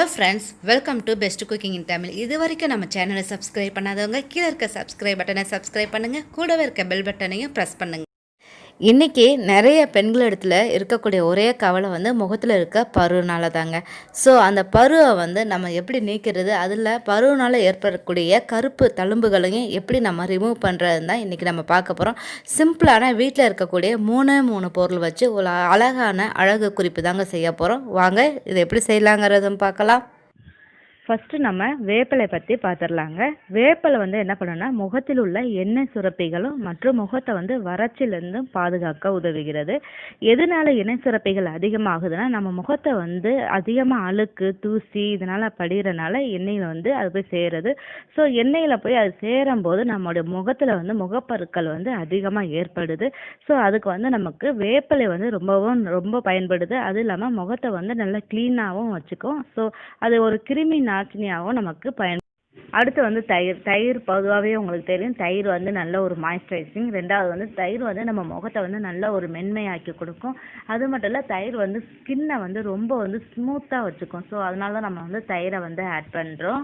Hello friends, welcome to best cooking இன் தமிழ். இது வரைக்கும் நம்ம சேனலை சப்ஸ்கிரைப் பண்ணாதவங்க கீழே இருக்க சப்ஸ்கிரைப் பட்டனை சப்ஸ்கிரைப் பண்ணுங்கள், கூடவே இருக்க பெல் பட்டனையும் ப்ரெஸ் பண்ணுங்கள். இன்றைக்கி நிறைய பெண்கள் இடத்துல இருக்கக்கூடிய ஒரே கவலை முகத்தில் இருக்க பருனால தாங்க. ஸோ அந்த பருவை நம்ம எப்படி நீக்கிறது, அதில் பருவனால் ஏற்படக்கூடிய கருப்பு தழும்புகளையும் எப்படி நம்ம ரிமூவ் பண்ணுறது தான் இன்றைக்கி நம்ம பார்க்க போகிறோம். சிம்பிளான வீட்டில் இருக்கக்கூடிய மூணு பொருள் வச்சு ஒரு அழகான அழகு குறிப்பு தாங்க செய்ய போகிறோம். வாங்க இதை எப்படி செய்யலாங்கிறதும் பார்க்கலாம். ஃபஸ்ட்டு நம்ம வேப்பிலை பற்றி பார்த்துடலாங்க. வேப்பிலை என்ன பண்ணுன்னா முகத்தில் உள்ள எண்ணெய் சுரப்பிகளும் மற்றும் முகத்தை வறட்சியிலிருந்தும் பாதுகாக்க உதவுகிறது. எதனால எண்ணெய் சுரப்பிகள் அதிகமாகுதுன்னா, நம்ம முகத்தை அதிகமாக அழுக்கு தூசி இதனால் படிகிறனால எண்ணெயில் அது போய் சேருது. ஸோ எண்ணெயில் போய் அது சேரும்போது நம்மளுடைய முகத்தில் முகப்பருக்கள் அதிகமாக ஏற்படுது. ஸோ அதுக்கு நமக்கு வேப்பிலை ரொம்ப பயன்படுது. அது இல்லாமல் முகத்தை நல்லா க்ளீனாகவும் வச்சுக்கும். ஸோ அது ஒரு கிருமி நாசினியாகவும் நமக்கு அடுத்து தயிர் பொதுவாகவே உங்களுக்கு தெரியும். தயிர் நல்ல ஒரு மாய்ஸ்சரைசிங். ரெண்டாவது தயிர் நம்ம முகத்தை நல்ல ஒரு மென்மையாக்கி கொடுக்கும். அது மட்டும் இல்லை, தயிர் ஸ்கின்னை ரொம்ப ஸ்மூத்தாக வச்சுக்கும். ஸோ அதனால தான் நம்ம தயிரை ஆட் பண்ணுறோம்.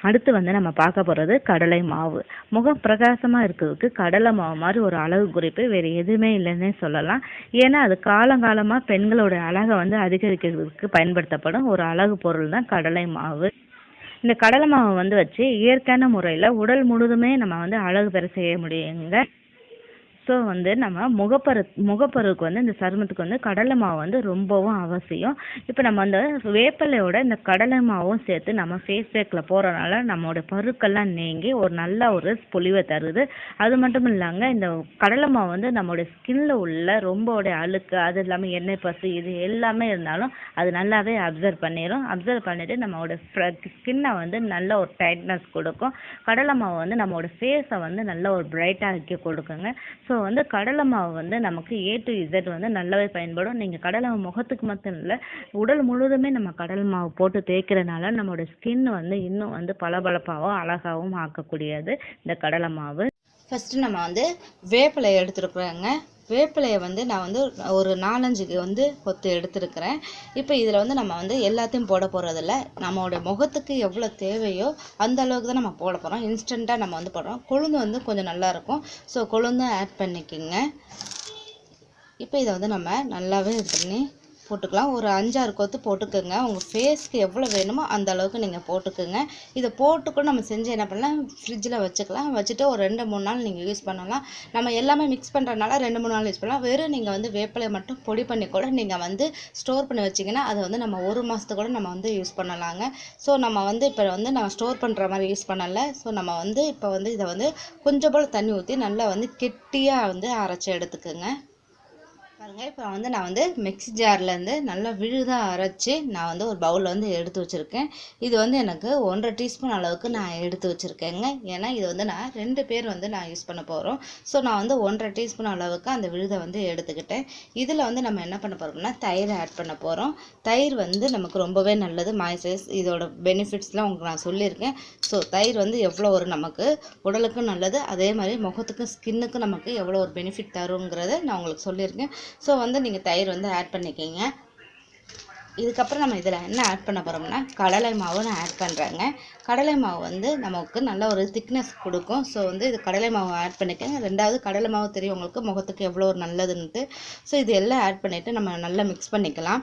அடுத்து நம்ம பார்க்க போகிறது கடலை மாவு. முகம் பிரகாசமாக இருக்கிறதுக்கு கடலை மாவு மாதிரி ஒரு அழகு குறிப்பு வேறு எதுவுமே இல்லைன்னே சொல்லலாம். ஏன்னா அது காலங்காலமாக பெண்களோட அழகை அதிகரிக்கிறதுக்கு பயன்படுத்தப்படும் ஒரு அழகு பொருள் தான் கடலை மாவு. இந்த கடலை மாவு வச்சு இயற்கையான முறையில் உடல் முழுதுமே நம்ம அழகு பெற செய்ய முடியுங்க. ஸோ நம்ம முகப்பருவுக்கு இந்த சருமத்துக்கு கடலை மாவு ரொம்பவும் அவசியம். இப்போ நம்ம வேப்பிலையோட இந்த கடலை மாவும் சேர்த்து நம்ம ஃபேஸ் பேக்கில் போகிறனால நம்மளோட பருக்கெல்லாம் நீங்கி ஒரு நல்ல ஒரு பொலிவை தருது. அது மட்டும் இல்லாங்க, இந்த கடலை மாவு நம்மளுடைய ஸ்கின்ல உள்ள ரொம்பவுடைய அழுக்கு, அது இல்லாமல் எண்ணெய் பசு இது எல்லாமே இருந்தாலும் அது நல்லாவே அப்சர்வ் பண்ணிடும். அப்சர்வ் பண்ணிவிட்டு நம்மளோட ஸ்கின்னை நல்ல ஒரு டைட்னஸ் கொடுக்கும். கடலை மாவு நம்மளோட ஃபேஸை நல்ல ஒரு பிரைட்டாக ஆக்கி கொடுக்குங்க. ஸோ கடலை மாவு நமக்கு A to Z நல்லாவே பயன்படும். நீங்கள் கடலை மாவு முகத்துக்கு மட்டும் இல்லை, உடல் முழுவதுமே நம்ம கடலை மாவு போட்டு தேய்க்கிறனால நம்மளோட ஸ்கின் இன்னும் பளபளப்பாகவும் அழகாகவும் ஆக்கக்கூடியது இந்த கடலை மாவு. ஃபஸ்ட்டு நம்ம வேப்பிலை எடுத்துருக்குறோங்க. வேப்பிலையை நான் ஒரு 4-5 கொத்து எடுத்துருக்கிறேன். இப்போ இதில் நம்ம எல்லாத்தையும் போட போகிறதில்ல. நம்மளோட முகத்துக்கு எவ்வளோ தேவையோ அந்த அளவுக்கு தான் நம்ம போட போகிறோம். இன்ஸ்டண்ட்டாக நம்ம போடுறோம். கொழுந்து கொஞ்சம் நல்லாயிருக்கும். ஸோ கொழுந்தும் ஆட் பண்ணிக்கோங்க. இப்போ இதை நம்ம நல்லாவே இது பண்ணி போட்டுக்கலாம். ஒரு 5-6 கொத்து போட்டுக்கோங்க. உங்கள் ஃபேஸ்க்கு எவ்வளோ வேணுமோ அந்த அளவுக்கு நீங்கள் போட்டுக்கோங்க. இதை போட்டுக்கூட நம்ம செஞ்சு என்ன பண்ணலாம், ஃப்ரிட்ஜில் வச்சுக்கலாம். வச்சுட்டு ஒரு 2-3 நாள் நீங்கள் யூஸ் பண்ணலாம். நம்ம எல்லாமே மிக்ஸ் பண்ணுறதுனால 2-3 நாள் யூஸ் பண்ணலாம். வெறும் நீங்கள் வேப்பிலையை மட்டும் பொடி பண்ணி கூட நீங்கள் ஸ்டோர் பண்ணி வச்சிங்கன்னா அதை நம்ம 1 மாதத்துக்கு கூட நம்ம யூஸ் பண்ணலாங்க. ஸோ நம்ம இப்போ நம்ம ஸ்டோர் பண்ணுற மாதிரி யூஸ் பண்ணலை. ஸோ நம்ம இப்போ இதை கொஞ்சம் போல் தண்ணி ஊற்றி நல்லா கெட்டியாக அரைச்சி எடுத்துக்கோங்க. பாருங்கள், இப்போ நான் மிக்ஸி ஜார்லேருந்து நல்லா விழுதாக அரைச்சி நான் ஒரு பவுலில் எடுத்து வச்சுருக்கேன். இது எனக்கு 1.5 டீஸ்பூன் அளவுக்கு நான் எடுத்து வச்சுருக்கேங்க. ஏன்னா இது நான் 2 பேர் நான் யூஸ் பண்ண போகிறோம். ஸோ நான் 1.5 டீஸ்பூன் அளவுக்கு அந்த விழுதை எடுத்துக்கிட்டேன். இதில் நம்ம என்ன பண்ண போகிறோம்னா தயிரை ஆட் பண்ண போகிறோம். தயிர் நமக்கு ரொம்பவே நல்லது. மாய்ஸ்சரைஸ் இதோட பெனிஃபிட்ஸ்லாம் உங்களுக்கு நான் சொல்லியிருக்கேன். ஸோ தயிர் எவ்வளோ ஒரு நமக்கு உடலுக்கும் நல்லது, அதே மாதிரி முகத்துக்கும் ஸ்கின்னுக்கும் நமக்கு எவ்வளோ ஒரு பெனிஃபிட் தருங்கிறத நான் உங்களுக்கு சொல்லியிருக்கேன். ஸோ நீங்கள் தயிர் ஆட் பண்ணிக்கிங்க. இதுக்கப்புறம் நம்ம இதில் என்ன ஆட் பண்ண போகிறோம்னா கடலை மாவு நான் ஆட் பண்ணுறேங்க. கடலை மாவு நமக்கு நல்ல ஒரு திக்னஸ் கொடுக்கும். ஸோ இது கடலை மாவு ஆட் பண்ணிக்கோங்க. ரெண்டாவது கடலை மாவு தெரியும் உங்களுக்கு முகத்துக்கு எவ்வளோ ஒரு நல்லதுன்ட்டு. ஸோ இது எல்லாம் ஆட் பண்ணிவிட்டு நம்ம நல்லா மிக்ஸ் பண்ணிக்கலாம்.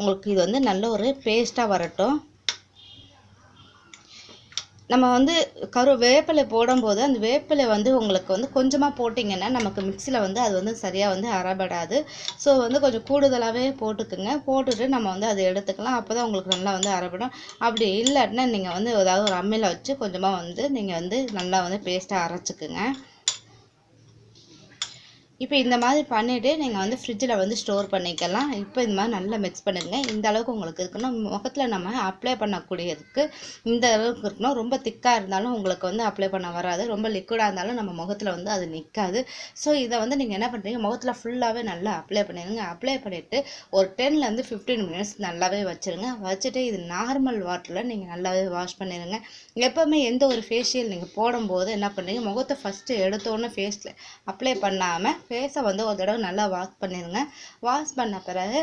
உங்களுக்கு இது நல்ல ஒரு பேஸ்ட்டாக வரட்டும். நம்ம வேப்பிலை போடும்போது அந்த வேப்பிலை உங்களுக்கு கொஞ்சமாக போட்டிங்கன்னா நமக்கு மிக்சியில் அது சரியாக அரைபடாது. ஸோ கொஞ்சம் கூடுதலாகவே போட்டுக்குங்க. போட்டுட்டு நம்ம அதை எடுத்துக்கலாம். அப்போ தான் உங்களுக்கு நல்லா அரைபடும். அப்படி இல்லாட்டினா நீங்கள் ஏதாவது ஒரு அம்மியில் வச்சு கொஞ்சமாக நீங்கள் நல்லா பேஸ்ட்டாக அரைச்சிக்குங்க. இப்போ இந்த மாதிரி பண்ணிவிட்டு நீங்கள் ஃப்ரிட்ஜில் ஸ்டோர் பண்ணிக்கலாம். இப்போ இந்த மாதிரி நல்லா மிக்ஸ் பண்ணுங்க. இந்த அளவுக்கு உங்களுக்கு இருக்கணும். முகத்தில் நம்ம அப்ளை பண்ணக்கூடியதுக்கு இந்த அளவுக்கு இருக்கணும். ரொம்ப திக்காக இருந்தாலும் உங்களுக்கு அப்ளை பண்ண வராது. ரொம்ப லிக்விடாக இருந்தாலும் நம்ம முகத்தில் அது நிற்காது. ஸோ இதை நீங்கள் என்ன பண்ணுறீங்க, முகத்தில் ஃபுல்லாகவே நல்லா அப்ளை பண்ணிடுங்க. அப்ளை பண்ணிவிட்டு ஒரு 10 to 15 மினிட்ஸ் நல்லாவே வச்சுருங்க. வச்சுட்டு இது நார்மல் வாட்டரில் நீங்கள் நல்லாவே வாஷ் பண்ணிடுங்க. எப்போவுமே எந்த ஒரு ஃபேஷியல் நீங்கள் போடும்போது என்ன பண்ணுறீங்க, முகத்தை ஃபஸ்ட்டு எடுத்தோன்னே ஃபேஸில் அப்ளை பண்ணாமல் ஃபேஸை ஒரு தடவை நல்லா வாஷ் பண்ணிடுங்க. வாஷ் பண்ண பிறகு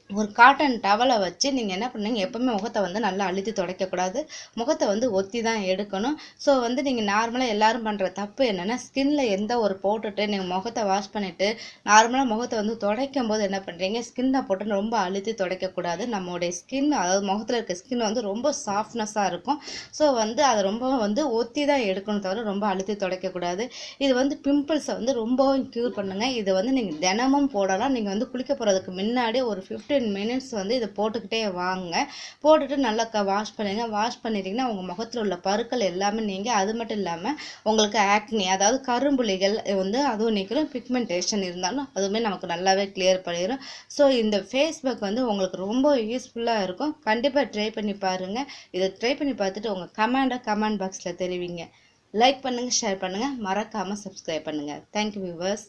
ஒரு காட்டன் டவலை வச்சு நீங்கள் என்ன பண்ணுங்க, எப்போவுமே முகத்தை வந்து நல்லா அழுத்தி துடைக்கக்கூடாது, முகத்தை வந்து ஒத்தி தான் எடுக்கணும். ஸோ வந்து நீங்கள் நார்மலாக எல்லாரும் பண்ணுற தப்பு என்னென்னா, ஸ்கின்ல எந்த ஒரு போட்டுட்டு நீங்கள் முகத்தை வாஷ் பண்ணிவிட்டு நார்மலாக முகத்தை வந்து துடைக்கும் போது என்ன பண்ணுறீங்க, ஸ்கின்னை போட்டு ரொம்ப அழுத்தி துடைக்கக்கூடாது. நம்மளுடைய ஸ்கின், அதாவது முகத்தில் இருக்க ஸ்கின் வந்து ரொம்ப சாஃப்ட்னஸாக இருக்கும். ஸோ வந்து அதை ரொம்ப வந்து ஒத்தி தான் எடுக்கணும், தவிர ரொம்ப அழுத்தி துடைக்கக்கூடாது. இது வந்து பிம்பிள்ஸை வந்து ரொம்பவும் க்யூர் பண்ணுங்கள். இது வந்து நீங்கள் தினமும் போடலாம். நீங்கள் வந்து குளிக்க போகிறதுக்கு முன்னாடி ஒரு 15 மினிட்ஸ் வந்து இதை போட்டுக்கிட்டே வாங்க. போட்டுட்டு நல்லா வாஷ் பண்ணுங்க. வாஷ் பண்ணிட்டீங்கன்னா உங்கள் முகத்தில் உள்ள பருக்கள் எல்லாமே நீங்கள், அது மட்டும் இல்லாமல் உங்களுக்கு ஆக்னி, அதாவது கரும்புள்ளிகள் வந்து அதுவும் நிற்கிறோம், பிக்மெண்டேஷன் இருந்தாலும் அதுவுமே நமக்கு நல்லாவே கிளியர் பண்ணிடும். ஸோ இந்த ஃபேஸ் பேக் வந்து உங்களுக்கு ரொம்ப யூஸ்ஃபுல்லாக இருக்கும். கண்டிப்பாக ட்ரை பண்ணி பாருங்கள். இதை ட்ரை பண்ணி பார்த்துட்டு உங்கள் கமெண்ட் பாக்ஸில் தெரிவிங்க. லைக் பண்ணுங்கள், ஷேர் பண்ணுங்கள், மறக்காமல் சப்ஸ்கிரைப் பண்ணுங்கள். Thank you viewers.